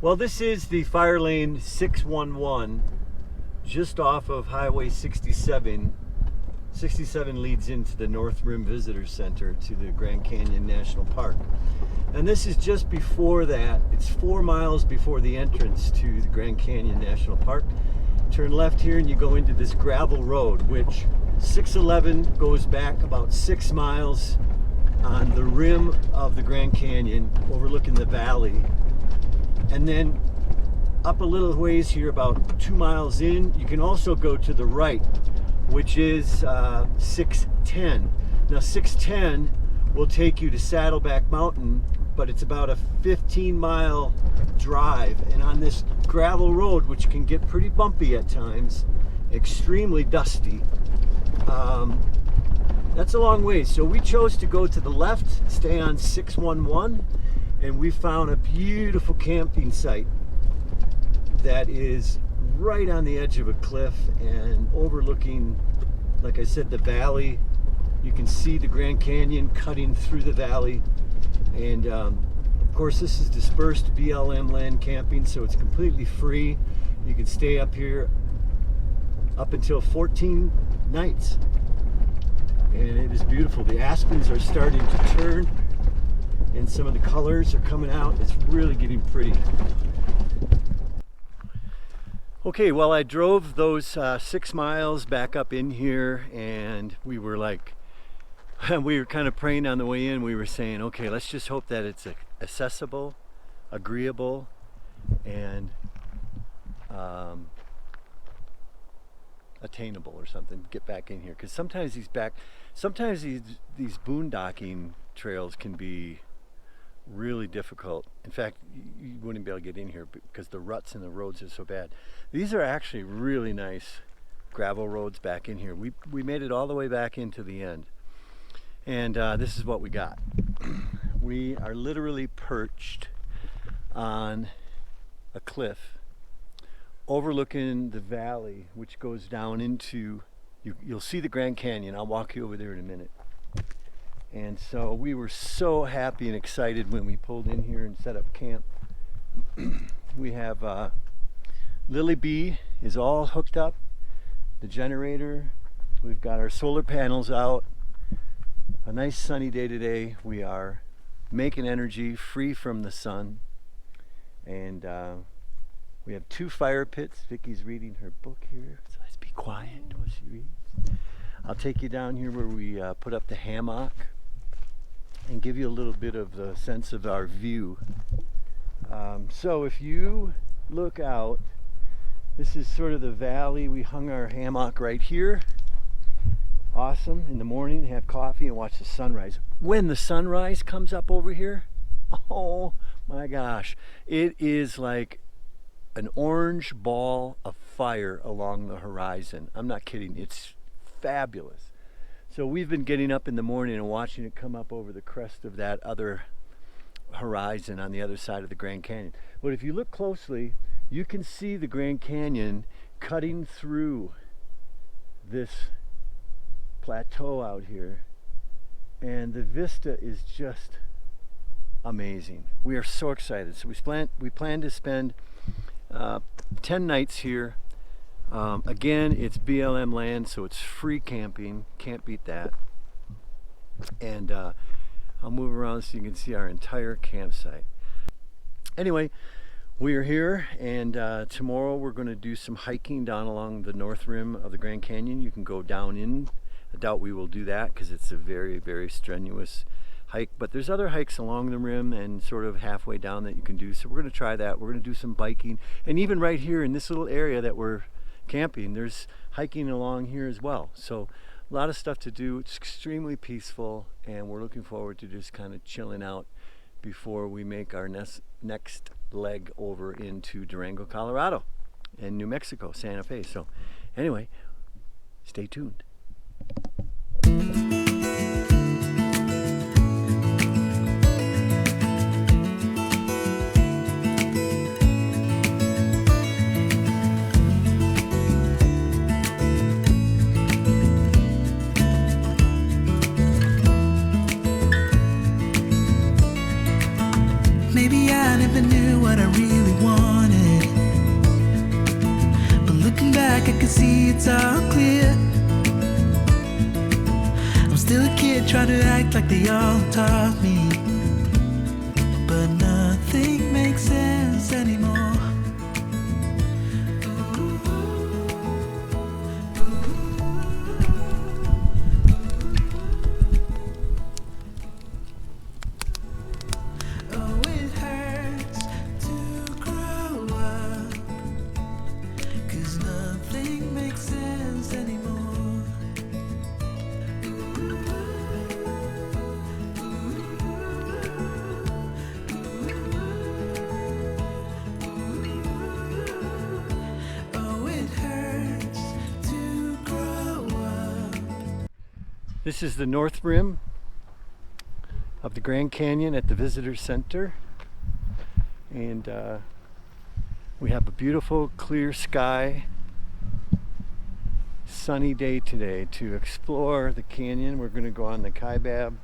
Well, this is the fire lane 611, just off of Highway 67. 67 leads into the North Rim Visitor Center to the Grand Canyon National Park. And this is just before that. It's 4 miles before the entrance to the Grand Canyon National Park. Turn left here and you go into this gravel road, which 611 goes back about 6 miles on the rim of the Grand Canyon, overlooking the valley. And then up a little ways here, about 2 miles in, you can also go to the right, which is 610. Now 610 will take you to Saddleback Mountain, but it's about a 15-mile drive. And on this gravel road, which can get pretty bumpy at times, extremely dusty, that's a long way. So we chose to go to the left, stay on 611, and we found a beautiful camping site that is right on the edge of a cliff and overlooking, like I said, the valley. You can see the Grand Canyon cutting through the valley. And of course, this is dispersed BLM land camping, so it's completely free. You can stay up here up until 14 nights. And it is beautiful. The aspens are starting to turn and some of the colors are coming out. It's really getting pretty. Okay, well, I drove those 6 miles back up in here, and we were kind of praying on the way in. We were saying, okay, let's just hope that it's accessible, agreeable, and attainable or something. Get back in here, because sometimes these boondocking trails can be really difficult. In fact, you wouldn't be able to get in here because the ruts in the roads are so bad. These are actually really nice gravel roads back in here. We made it all the way back into the end, and this is what we got. We are literally perched on a cliff overlooking the valley, which goes down into, you'll see the Grand Canyon. I'll walk you over there in a minute. And so we were so happy and excited when we pulled in here and set up camp. We have Lily Bee is all hooked up, the generator. We've got our solar panels out. A nice sunny day today. We are making energy free from the sun. And we have 2 fire pits. Vicky's reading her book here, so let's be quiet while she reads. I'll take you down here where we put up the hammock and give you a little bit of the sense of our view. So if you look out, this is sort of the valley. We hung our hammock right here. Awesome. In the morning, have coffee and watch the sunrise. When the sunrise comes up over here, oh my gosh, it is like an orange ball of fire along the horizon. I'm not kidding. It's fabulous. So we've been getting up in the morning and watching it come up over the crest of that other horizon on the other side of the Grand Canyon. But if you look closely, you can see the Grand Canyon cutting through this plateau out here, and the vista is just amazing. We are so excited. So we plan to spend 10 nights here. Again, it's BLM land, so it's free camping. Can't beat that. And I'll move around so you can see our entire campsite. Anyway, we are here, and tomorrow we're going to do some hiking down along the north rim of the Grand Canyon. You can go down in. I doubt we will do that because it's a very, very strenuous hike, but there's other hikes along the rim and sort of halfway down that you can do. So we're going to try that. We're going to do some biking, and even right here in this little area that we're camping, there's hiking along here as well. So a lot of stuff to do. It's extremely peaceful, and we're looking forward to just kind of chilling out before we make our next leg over into Durango, Colorado, and New Mexico, Santa Fe. So anyway, stay tuned. Maybe I I never knew what I really wanted. But looking back, I can see it's all clear. I'm still a kid trying to act like they all taught me, but nothing makes sense anymore. Oh, it hurts to grow up, 'cause nothing makes sense anymore. Oh, it hurts to grow up. This is the north rim of the Grand Canyon at the Visitor Center, and we have a beautiful clear sky, sunny day today to explore the canyon. We're going to go on the Kaibab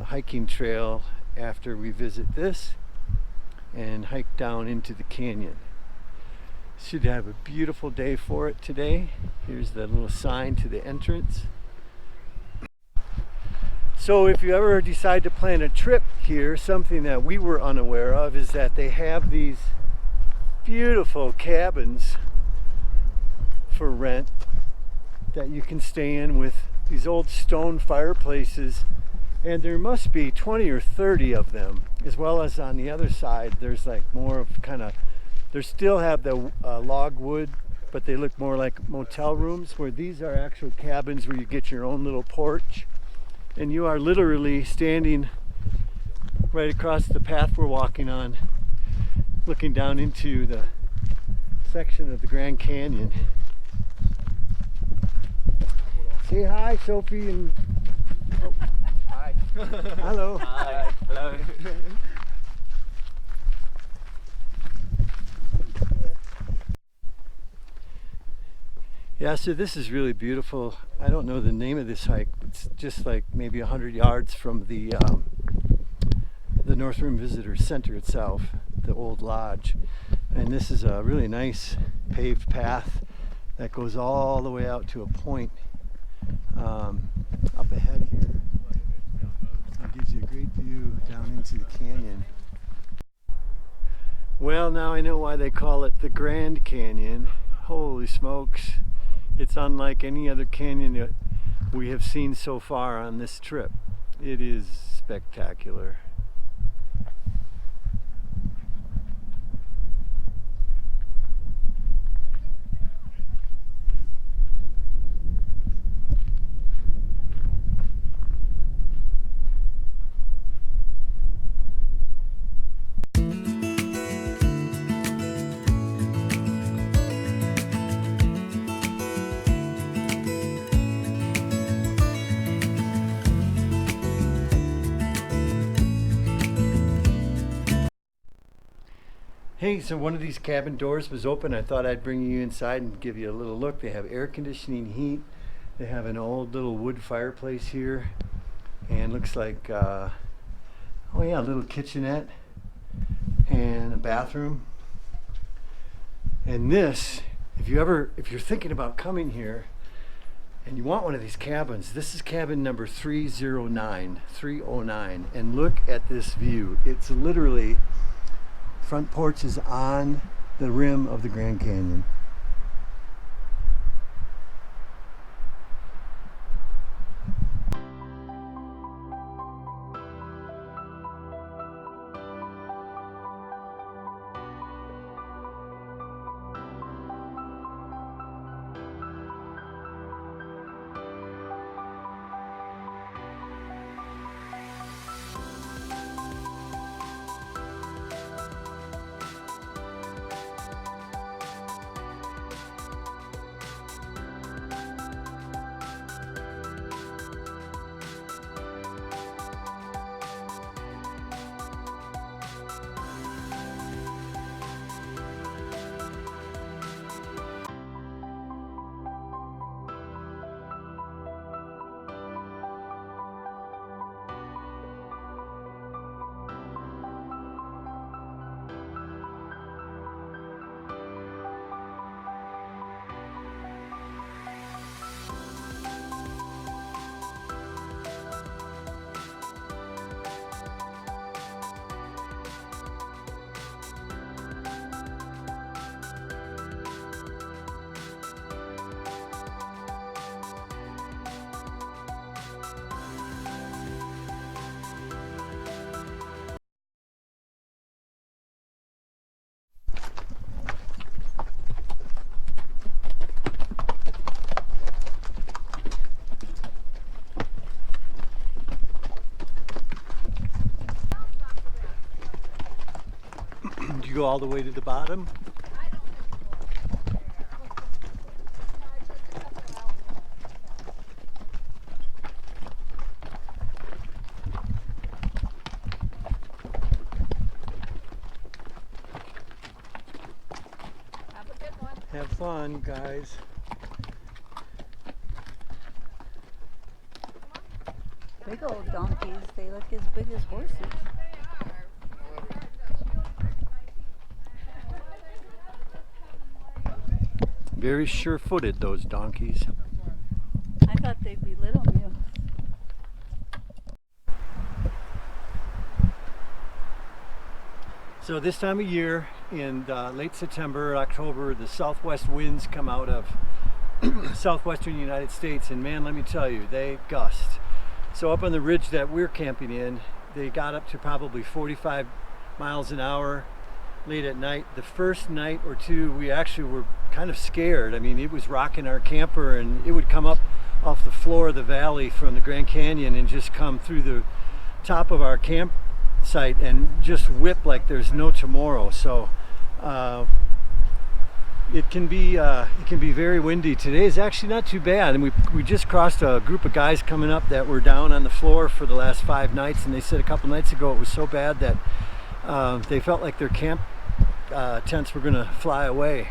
hiking trail after we visit this and hike down into the canyon. Should have a beautiful day for it today. Here's the little sign to the entrance. So if you ever decide to plan a trip here, something that we were unaware of is that they have these beautiful cabins for rent that you can stay in with these old stone fireplaces, and there must be 20 or 30 of them, as well as on the other side there's like more of kind of, they still have the log wood, but they look more like motel rooms, where these are actual cabins where you get your own little porch. And you are literally standing right across the path we're walking on, looking down into the section of the Grand Canyon. Say hi, Sophie, and oh. Hi. Hello. Hi. Hello. Yeah, so this is really beautiful. I don't know the name of this hike. It's just like maybe 100 yards from the North Rim Visitor Center itself, the old lodge. And this is a really nice paved path that goes all the way out to a point up ahead here. It gives you a great view down into the canyon. Well, now I know why they call it the Grand Canyon. Holy smokes. It's unlike any other canyon that we have seen so far on this trip. It is spectacular. Hey, so one of these cabin doors was open. I thought I'd bring you inside and give you a little look. They have air conditioning, heat. They have an old little wood fireplace here, and looks like, oh yeah, a little kitchenette and a bathroom. And this, if you're thinking about coming here and you want one of these cabins, this is cabin number 309, and look at this view. It's literally, front porch is on the rim of the Grand Canyon. you go all the way to the bottom? Have a good one. Have fun, guys. Big old donkeys. They look as big as horses. Very sure-footed, those donkeys. I thought they'd be little mules. So this time of year, in late September, October, the southwest winds come out of southwestern United States, and man, let me tell you, they gust. So up on the ridge that we're camping in, they got up to probably 45 miles an hour late at night. The first night or two, we actually were kind of scared. I mean, it was rocking our camper, and it would come up off the floor of the valley from the Grand Canyon and just come through the top of our campsite and just whip like there's no tomorrow. So it can be very windy. Today is actually not too bad, and we just crossed a group of guys coming up that were down on the floor for the last 5 nights, and they said a couple nights ago it was so bad that they felt like their camp tents were going to fly away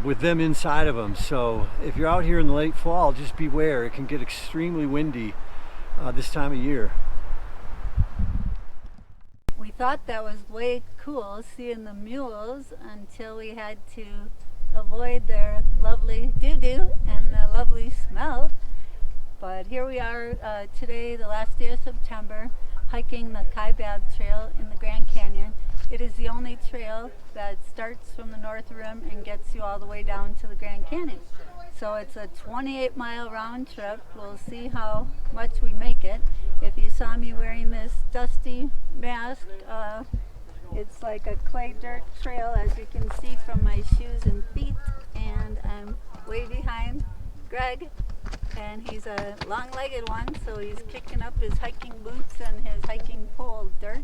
with them inside of them. So if you're out here in the late fall, just beware. It can get extremely windy this time of year. We thought that was way cool seeing the mules until we had to avoid their lovely doo-doo and the lovely smell. But here we are today, the last day of September, hiking the Kaibab Trail in the Grand Canyon. It is the only trail that starts from the North Rim and gets you all the way down to the Grand Canyon. So it's a 28-mile round trip. We'll see how much we make it. If you saw me wearing this dusty mask, it's like a clay dirt trail, as you can see from my shoes and feet. And I'm way behind Greg, and he's a long-legged one, so he's kicking up his hiking boots and his hiking pole dirt.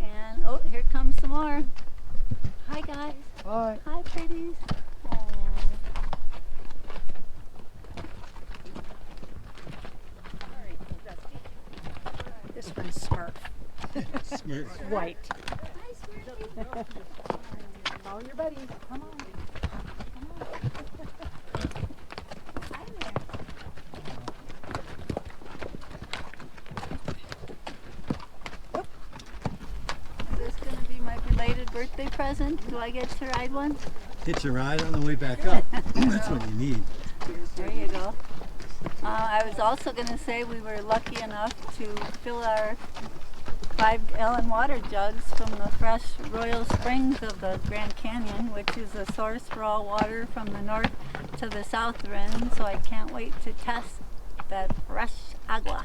And oh, here comes some more. Hi guys. Hi. Hi pretties. Aww. This one's Smurf. Smurf. White. Hi Smurfy. Follow your buddy. Come on. Hi there. Is this going to be my belated birthday present? Do I get to ride one? It's a ride on the way back up. That's what you need. There you go. I was also going to say we were lucky enough to fill our 5-gallon water jugs from the fresh Royal Springs of the Grand Canyon, which is a source for all water from the north to the south rim. So I can't wait to test that fresh agua.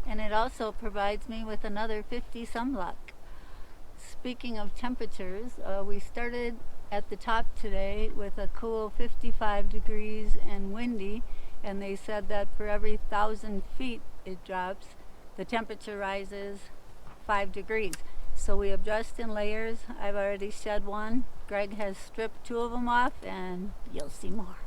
And it also provides me with another 50 sunblock. Speaking of temperatures, we started at the top today with a cool 55 degrees and windy, and they said that for every 1,000 feet it drops, the temperature rises 5 degrees. So we have dressed in layers. I've already shed one. Greg has stripped 2 of them off, and you'll see more.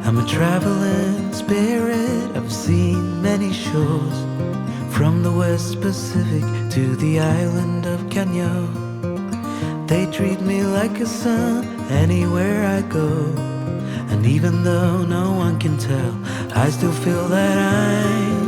I'm a traveling spirit, I've seen many shores, from the West Pacific to the island of Kenya. They treat me like a son anywhere I go, and even though no one can tell, I still feel that I'm